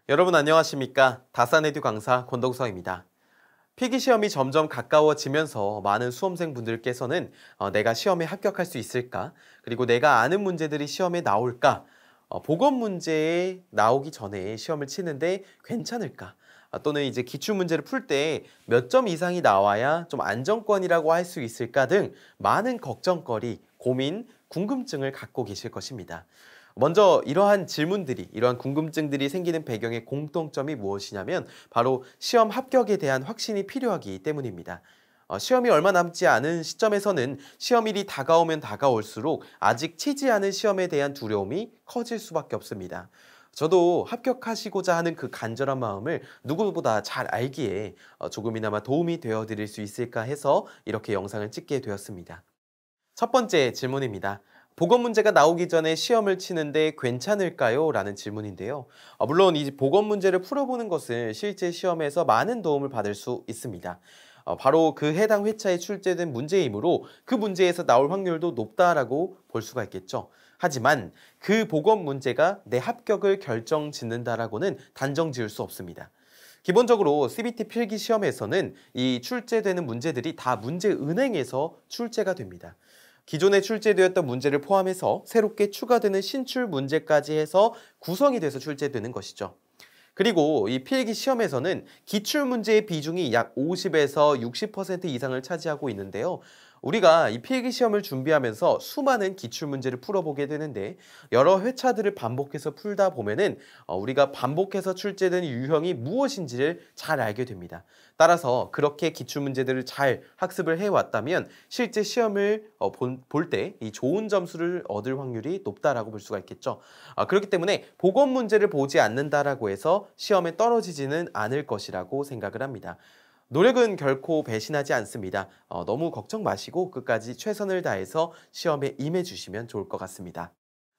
여러분 안녕하십니까? 다산에듀 강사 권동서입니다. 필기시험이 점점 가까워지면서 많은 수험생분들께서는 내가 시험에 합격할 수 있을까? 그리고 내가 아는 문제들이 시험에 나올까? 보건 문제에 나오기 전에 시험을 치는데 괜찮을까? 또는 이제 기출문제를 풀 때 몇 점 이상이 나와야 좀 안정권이라고 할 수 있을까 등 많은 걱정거리, 고민, 궁금증을 갖고 계실 것입니다. 먼저 이러한 궁금증들이 생기는 배경의 공통점이 무엇이냐면 바로 시험 합격에 대한 확신이 필요하기 때문입니다. 시험이 얼마 남지 않은 시점에서는 시험일이 다가오면 다가올수록 아직 치지 않은 시험에 대한 두려움이 커질 수밖에 없습니다. 저도 합격하시고자 하는 그 간절한 마음을 누구보다 잘 알기에 조금이나마 도움이 되어 드릴 수 있을까 해서 이렇게 영상을 찍게 되었습니다. 첫 번째 질문입니다. 보건 문제가 나오기 전에 시험을 치는데 괜찮을까요? 라는 질문인데요. 물론 이 보건 문제를 풀어보는 것은 실제 시험에서 많은 도움을 받을 수 있습니다. 바로 그 해당 회차에 출제된 문제이므로 그 문제에서 나올 확률도 높다라고 볼 수가 있겠죠. 하지만 그 보건 문제가 내 합격을 결정짓는다라고는 단정 지을 수 없습니다. 기본적으로 CBT 필기 시험에서는 이 출제되는 문제들이 다 문제은행에서 출제가 됩니다. 기존에 출제되었던 문제를 포함해서 새롭게 추가되는 신출 문제까지 해서 구성이 돼서 출제되는 것이죠. 그리고 이 필기 시험에서는 기출문제의 비중이 약 50에서 60% 이상을 차지하고 있는데요. 우리가 이 필기 시험을 준비하면서 수많은 기출문제를 풀어보게 되는데 여러 회차들을 반복해서 풀다 보면은 우리가 반복해서 출제된 유형이 무엇인지를 잘 알게 됩니다. 따라서 그렇게 기출문제들을 잘 학습을 해왔다면 실제 시험을 볼 때 이 좋은 점수를 얻을 확률이 높다라고 볼 수가 있겠죠. 그렇기 때문에 보건 문제를 보지 않는다라고 해서 시험에 떨어지지는 않을 것이라고 생각을 합니다. 노력은 결코 배신하지 않습니다. 너무 걱정 마시고 끝까지 최선을 다해서 시험에 임해 주시면 좋을 것 같습니다.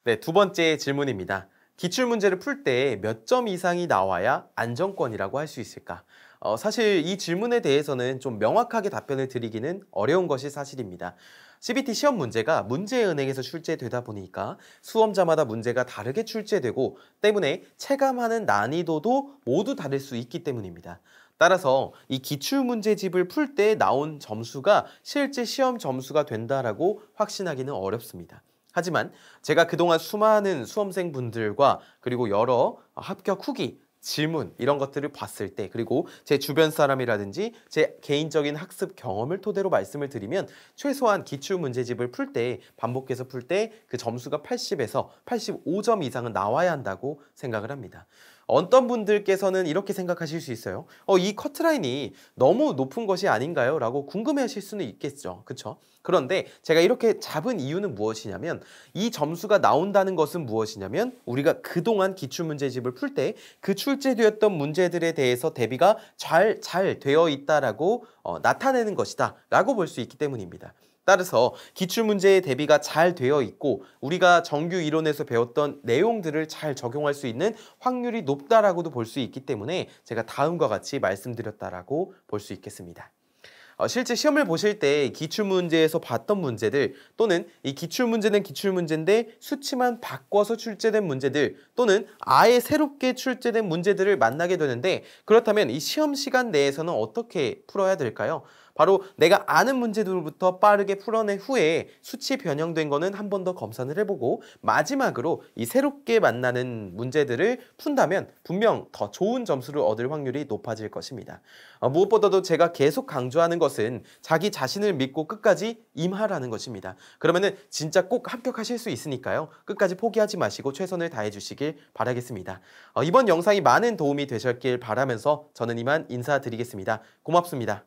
네, 두 번째 질문입니다. 기출문제를 풀 때 몇 점 이상이 나와야 안정권이라고 할 수 있을까? 사실 이 질문에 대해서는 좀 명확하게 답변을 드리기는 어려운 것이 사실입니다. CBT 시험 문제가 문제은행에서 출제되다 보니까 수험자마다 문제가 다르게 출제되고 때문에 체감하는 난이도도 모두 다를 수 있기 때문입니다. 따라서 이 기출문제집을 풀 때 나온 점수가 실제 시험 점수가 된다라고 확신하기는 어렵습니다. 하지만 제가 그동안 수많은 수험생분들과 그리고 여러 합격 후기, 질문 이런 것들을 봤을 때 그리고 제 주변 사람이라든지 제 개인적인 학습 경험을 토대로 말씀을 드리면 최소한 기출문제집을 풀 때 반복해서 풀 때 그 점수가 80에서 85점 이상은 나와야 한다고 생각을 합니다. 어떤 분들께서는 이렇게 생각하실 수 있어요. 이 커트라인이 너무 높은 것이 아닌가요? 라고 궁금해하실 수는 있겠죠. 그렇죠? 그런데 제가 이렇게 잡은 이유는 무엇이냐면 이 점수가 나온다는 것은 무엇이냐면 우리가 그동안 기출문제집을 풀 때 그 출제되었던 문제들에 대해서 대비가 잘 되어 있다라고 나타내는 것이다 라고 볼 수 있기 때문입니다. 따라서 기출문제의 대비가 잘 되어 있고 우리가 정규 이론에서 배웠던 내용들을 잘 적용할 수 있는 확률이 높다라고도 볼 수 있기 때문에 제가 다음과 같이 말씀드렸다라고 볼 수 있겠습니다. 실제 시험을 보실 때 기출문제에서 봤던 문제들 또는 이 기출문제는 기출문제인데 수치만 바꿔서 출제된 문제들 또는 아예 새롭게 출제된 문제들을 만나게 되는데 그렇다면 이 시험 시간 내에서는 어떻게 풀어야 될까요? 바로 내가 아는 문제들부터 빠르게 풀어낸 후에 수치 변형된 거는 한 번 더 검사를 해보고 마지막으로 이 새롭게 만나는 문제들을 푼다면 분명 더 좋은 점수를 얻을 확률이 높아질 것입니다. 무엇보다도 제가 계속 강조하는 것은 자기 자신을 믿고 끝까지 임하라는 것입니다. 그러면은 진짜 꼭 합격하실 수 있으니까요. 끝까지 포기하지 마시고 최선을 다해 주시길 바라겠습니다. 이번 영상이 많은 도움이 되셨길 바라면서 저는 이만 인사드리겠습니다. 고맙습니다.